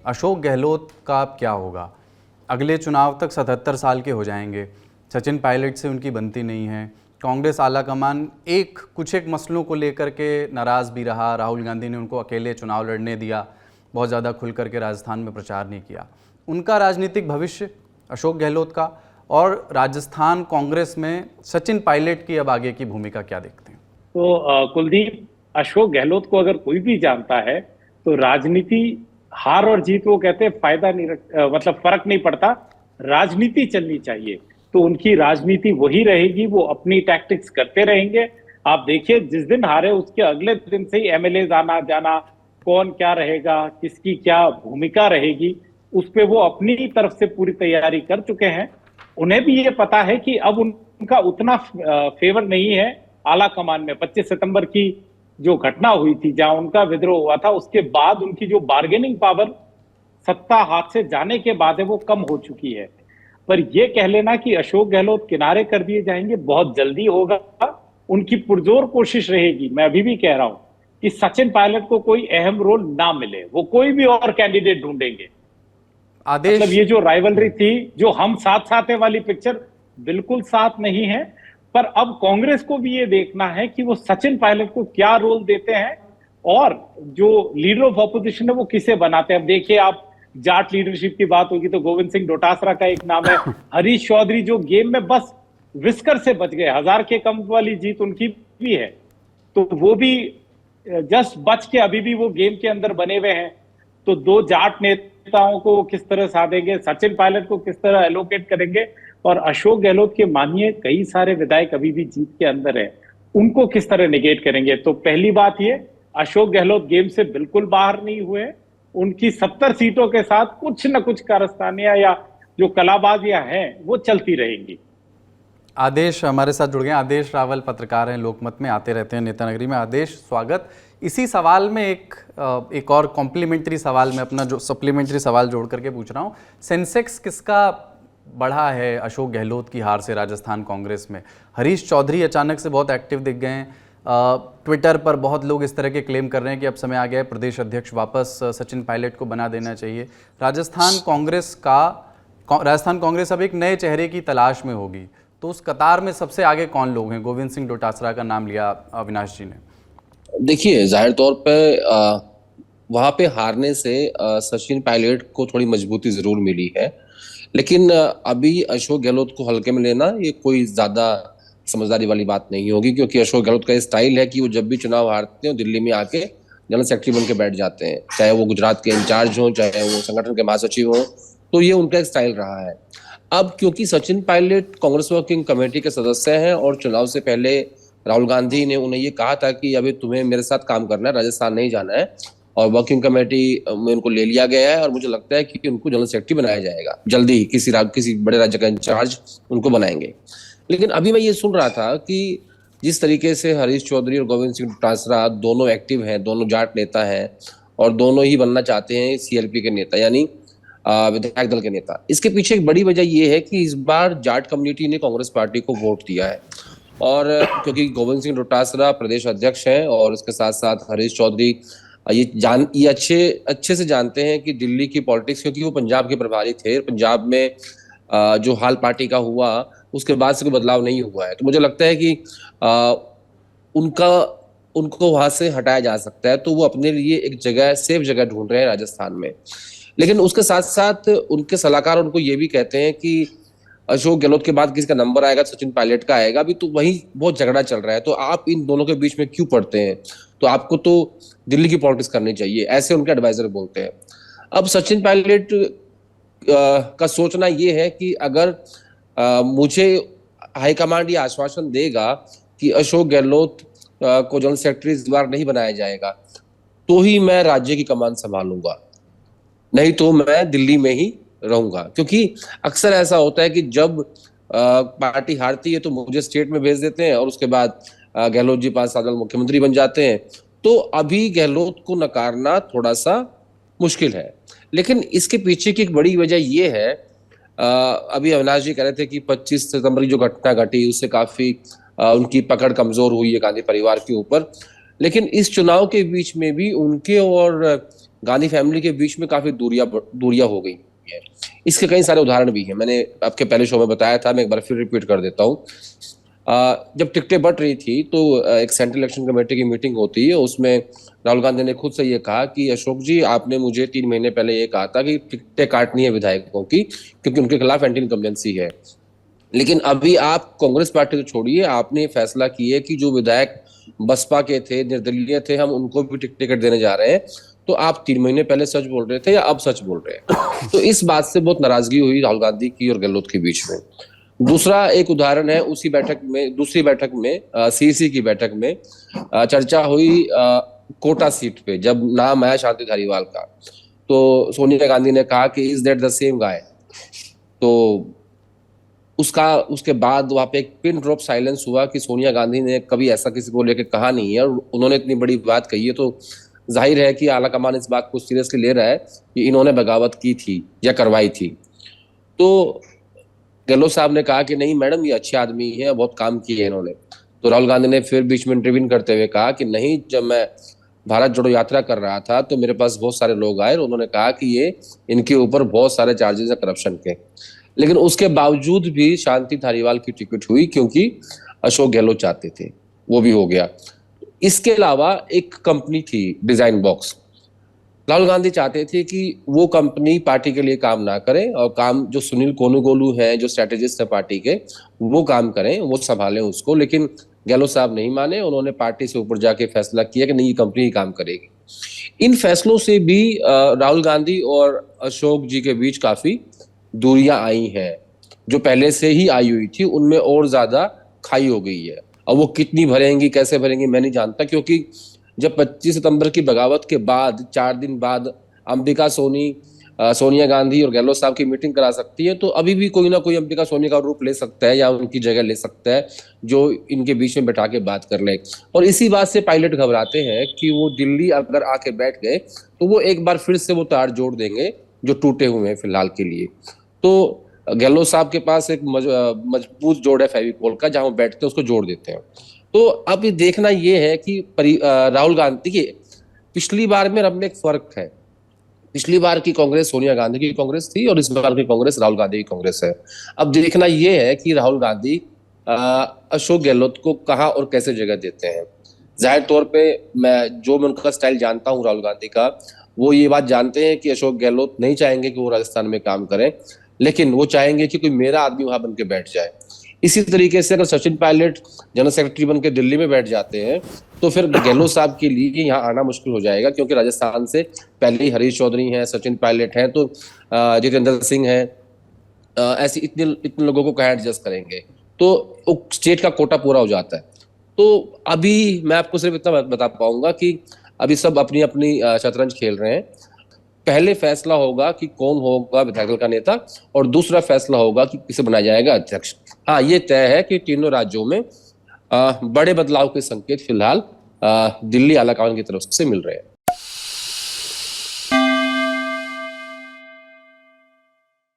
अशोक गहलोत का अब क्या होगा? अगले चुनाव तक 77 साल के हो जाएंगे। सचिन पायलट से उनकी बनती नहीं है। कांग्रेस आलाकमान कुछ एक मसलों को लेकर के नाराज़ भी रहा। राहुल गांधी ने उनको अकेले चुनाव लड़ने दिया, बहुत ज़्यादा खुल करके राजस्थान में प्रचार नहीं किया। उनका राजनीतिक भविष्य अशोक गहलोत का और राजस्थान कांग्रेस में सचिन पायलट की अब आगे की भूमिका क्या देखते हैं? तो कुलदीप, अशोक गहलोत को अगर कोई भी जानता है तो राजनीति, हार और जीत वो कहते हैं फायदा नहीं मतलब फर्क नहीं पड़ता, राजनीति चलनी चाहिए। तो उनकी राजनीति वही रहेगी, वो अपनी टैक्टिक्स करते रहेंगे। आप देखिए, जिस दिन हारे उसके अगले दिन से ही एमएलए आना जाना, कौन क्या रहेगा, किसकी क्या भूमिका रहेगी, उस पे वो अपनी तरफ से पूरी तैयारी कर चुके हैं। उन्हें भी ये पता है कि अब उनका उतना फेवर नहीं है आला कमान में। 25 सितंबर की जो घटना हुई थी, जहां उनका विद्रोह हुआ था, उसके बाद उनकी जो बार्गेनिंग पावर सत्ता हाथ से जाने के बाद है, वो कम हो चुकी है। पर ये कह लेना कि अशोक गहलोत किनारे कर दिए जाएंगे, बहुत जल्दी होगा। उनकी पुरजोर कोशिश रहेगी, मैं अभी भी कह रहा हूं, कि सचिन पायलट को कोई अहम रोल ना मिले, वो कोई भी और कैंडिडेट ढूंढेंगे। आदेश, मतलब ये जो राइवलरी थी, जो हम साथ साथ है वाली पिक्चर, बिल्कुल साथ नहीं है। पर अब कांग्रेस को भी ये देखना है कि वो सचिन पायलट को क्या रोल देते हैं और जो लीडर ऑफ ऑपोजिशन है वो किसे बनाते हैं। अब देखिए, आप जाट लीडरशिप की बात होगी तो गोविंद सिंह डोटासरा का एक नाम है। हरीश चौधरी जो गेम में बस विस्कर से बच गए, 1000 के कम वाली जीत उनकी भी है, तो वो भी जस्ट बच के अभी भी वो गेम के अंदर बने हुए हैं। तो दो जाट नेताओं को किस तरह साधेंगे, सचिन पायलट को किस तरह एलोकेट करेंगे, और अशोक गहलोत के मानिए कई सारे विधायक अभी भी जीत के अंदर है, उनको किस तरह निगेट करेंगे। तो पहली बात ये, अशोक गहलोत गेम से बिल्कुल बाहर नहीं हुए। उनकी 70 सीटों के साथ कुछ न कुछ कारस्तानियां या जो कलाबाजियां हैं वो चलती रहेंगी। आदेश हमारे साथ जुड़ गए। आदेश रावल पत्रकार हैं, लोकमत में आते रहते हैं नेता नगरी में। आदेश, स्वागत। इसी सवाल में एक और कॉम्प्लीमेंट्री सवाल में अपना जो सप्लीमेंट्री सवाल जोड़ करके पूछ रहा हूँ। सेंसेक्स किसका बढ़ा है अशोक गहलोत की हार से राजस्थान कांग्रेस में? हरीश चौधरी अचानक से बहुत एक्टिव दिख गए हैं। ट्विटर पर बहुत लोग इस तरह के क्लेम कर रहे हैं कि अब समय आ गया है प्रदेश अध्यक्ष वापस सचिन पायलट को बना देना चाहिए। राजस्थान कांग्रेस अब एक नए चेहरे की तलाश में होगी, तो उस कतार में सबसे आगे कौन लोग हैं? गोविंद सिंह डोटासरा का नाम लिया अविनाश जी ने। देखिए, जाहिर तौर पे वहां पे हारने से सचिन पायलट को थोड़ी मजबूती जरूर मिली है, लेकिन अभी अशोक गहलोत को हल्के में लेना ये कोई ज्यादा समझदारी वाली बात नहीं होगी, क्योंकि अशोक गहलोत का स्टाइल है कि वो जब भी चुनाव हारते हैं दिल्ली में आके जनरल सेक्रेटरी बन के बैठ जाते हैं, चाहे वो गुजरात के इंचार्ज हों, चाहे वो संगठन के महासचिव हों। तो ये उनका एक स्टाइल रहा है। अब क्योंकि सचिन पायलट कांग्रेस वर्किंग कमेटी के सदस्य हैं और चुनाव से पहले राहुल गांधी ने उन्हें ये कहा था कि अभी तुम्हें मेरे साथ काम करना है, राजस्थान नहीं जाना है, और वर्किंग कमेटी में उनको ले लिया गया है और मुझे लगता है कि उनको जनरल सेक्रेटरी बनाया जाएगा जल्दी ही, किसी बड़े राज्य का इंचार्ज उनको बनाएंगे। लेकिन अभी मैं ये सुन रहा था कि जिस तरीके से हरीश चौधरी और गोविंद सिंह डोटासरा दोनों एक्टिव हैं, दोनों जाट नेता हैं और दोनों ही बनना चाहते हैं सीएलपी के नेता, यानी विधायक दल के नेता। इसके पीछे एक बड़ी वजह यह है कि इस बार जाट कम्युनिटी ने कांग्रेस पार्टी को वोट दिया है, और क्योंकि गोविंद सिंह डोटासरा प्रदेश अध्यक्ष हैं और इसके साथ साथ हरीश चौधरी ये अच्छे से जानते हैं कि दिल्ली की पॉलिटिक्स, क्योंकि वो पंजाब के प्रभारी थे। पंजाब में जो हाल पार्टी का हुआ उसके बाद से कोई बदलाव नहीं हुआ है, तो मुझे लगता है कि उनको वहां से हटाया जा सकता है, तो वो अपने लिए एक जगह, सेफ जगह ढूंढ रहे हैं राजस्थान में। लेकिन उसके साथ साथ उनके सलाहकार उनको ये भी कहते हैं कि अशोक गहलोत के बाद किसका नंबर आएगा, सचिन पायलट का आएगा। अभी तो वही बहुत झगड़ा चल रहा है, तो आप इन दोनों के बीच में क्यों पड़ते हैं? तो आपको तो दिल्ली की पॉलिटिक्स करनी चाहिए, ऐसे उनके एडवाइजर बोलते हैं। अब सचिन पायलट का सोचना ये है कि अगर मुझे हाईकमांड ये आश्वासन देगा कि अशोक गहलोत को जनरल सेक्रेटरी इस बार नहीं बनाया जाएगा, तो ही मैं राज्य की कमान संभालूंगा, नहीं तो मैं दिल्ली में ही रहूंगा। क्योंकि अक्सर ऐसा होता है कि जब पार्टी हारती है तो मुझे स्टेट में भेज देते हैं और उसके बाद गहलोत जी 5 साल मुख्यमंत्री बन जाते हैं। तो अभी गहलोत को नकारना थोड़ा सा मुश्किल है। लेकिन इसके पीछे की एक बड़ी वजह यह है, अभी अविनाश जी कह रहे थे कि 25 सितंबर की जो घटना घटी उससे काफी उनकी पकड़ कमजोर हुई है गांधी परिवार के ऊपर। लेकिन इस चुनाव के बीच में भी उनके और गांधी फैमिली के बीच में काफी दूरियां हो गई है। इसके कई सारे उदाहरण भी हैं, मैंने आपके पहले शो में बताया था, मैं एक बार फिर रिपीट कर देता हूँ। जब टिकटें बट रही थी तो एक सेंट्रल इलेक्शन कमेटी की मीटिंग होती है, उसमें राहुल गांधी ने खुद से ये कहा कि अशोक जी, आपने मुझे 3 महीने पहले ये कहा था कि टिकटें काटनी है विधायकों की, क्योंकि उनके खिलाफ एंटी इनकम्बेंसी है। लेकिन अभी आप कांग्रेस पार्टी को छोड़िए, आपने फैसला किया कि जो विधायक बसपा के थे, निर्दलीय थे, हम उनको भी टिकट देने जा रहे हैं। तो आप 3 महीने पहले सच बोल रहे थे या अब सच बोल रहे हैं? तो इस बात से बहुत नाराजगी हुई राहुल गांधी की और गहलोत के बीच में। दूसरा एक उदाहरण है, उसी बैठक में, दूसरी बैठक में, सीसी की बैठक में चर्चा हुई कोटा सीट पे, जब नाम आया शांति धारीवाल का, तो सोनिया गांधी ने कहा कि is that the same guy. तो उसके बाद वहां पे एक पिन ड्रॉप साइलेंस हुआ कि सोनिया गांधी ने कभी ऐसा किसी को लेकर कहा नहीं है, और उन्होंने इतनी बड़ी बात कही है, तो जाहिर है कि आला कमान इस बात को सीरियसली ले रहा है कि इन्होंने बगावत की थी या करवाई थी। तो गहलोत साहब ने कहा कि नहीं मैडम, ये अच्छे आदमी है, बहुत काम किए है इन्होंने। तो राहुल गांधी ने फिर बीच में इंटरव्यू करते हुए कहा कि नहीं, जब मैं भारत जोड़ो यात्रा कर रहा था तो मेरे पास बहुत सारे लोग आए और उन्होंने कहा कि ये इनके ऊपर बहुत सारे चार्जेस है करप्शन के। लेकिन उसके बावजूद भी शांति धारीवाल की टिकट हुई, क्योंकि अशोक गहलोत चाहते थे, वो भी हो गया। इसके अलावा एक कंपनी थी डिजाइन बॉक्स, राहुल गांधी चाहते थे कि वो कंपनी पार्टी के लिए काम ना करे, और काम जो सुनील कोनुगोलू हैं, जो स्ट्रेटेजिस्ट है पार्टी के, वो काम करें, वो संभालें उसको। लेकिन गहलोत साहब नहीं माने, उन्होंने पार्टी से ऊपर जाके फैसला किया कि नहीं, ये कंपनी ही काम करेगी। इन फैसलों से भी राहुल गांधी और अशोक जी के बीच काफी दूरियां आई हैं, जो पहले से ही आई हुई थी उनमें और ज्यादा खाई हो गई है। अब वो कितनी भरेंगी, कैसे भरेंगी, मैं नहीं जानता, क्योंकि जब 25 सितंबर की बगावत के बाद 4 दिन बाद अंबिका सोनी, सोनिया गांधी और गहलोत साहब की मीटिंग करा सकती है, तो अभी भी कोई ना कोई अंबिका सोनी का रूप ले सकता है या उनकी जगह ले सकता है, जो इनके बीच में बैठा के बात कर ले। और इसी बात से पायलट घबराते हैं कि वो दिल्ली अगर आके बैठ गए तो वो एक बार फिर से वो तार जोड़ देंगे जो टूटे हुए हैं फिलहाल के लिए। तो गहलोत साहब के पास एक मजबूत जोड़ है फेविकोल का, जहां वो बैठते हैं उसको जोड़ देते हैं। तो अब देखना ये है कि राहुल गांधी की पिछली बार में अब में एक फर्क है। पिछली बार की कांग्रेस सोनिया गांधी की कांग्रेस थी और इस बार की कांग्रेस राहुल गांधी की कांग्रेस है। अब देखना ये है कि राहुल गांधी अशोक गहलोत को कहां और कैसे जगह देते हैं। जाहिर तौर पे मैं उनका स्टाइल जानता हूं राहुल गांधी का, वो ये बात जानते हैं कि अशोक गहलोत नहीं चाहेंगे कि वो राजस्थान में काम करें, लेकिन वो चाहेंगे कि कोई मेरा आदमी वहां बन के बैठ जाए। इसी तरीके से अगर सचिन पायलट जनरल सेक्रेटरी बन के दिल्ली में बैठ जाते हैं तो फिर गहलोत साहब के लिए यहाँ आना मुश्किल हो जाएगा, क्योंकि राजस्थान से पहले ही हरीश चौधरी हैं, सचिन पायलट हैं, तो जितेंद्र सिंह हैं, ऐसे इतने लोगों को कहाँ एडजस्ट करेंगे, तो स्टेट का कोटा पूरा हो जाता है। तो अभी मैं आपको सिर्फ इतना बता पाऊंगा कि अभी सब अपनी अपनी शतरंज खेल रहे हैं। पहले फैसला होगा कि कौन होगा विधायक दल का नेता, और दूसरा फैसला होगा कि किसे बनाया जाएगा अध्यक्ष। हाँ, ये तय है कि तीनों राज्यों में बड़े बदलाव के संकेत फिलहाल दिल्ली आलाकमान की तरफ से मिल रहे हैं।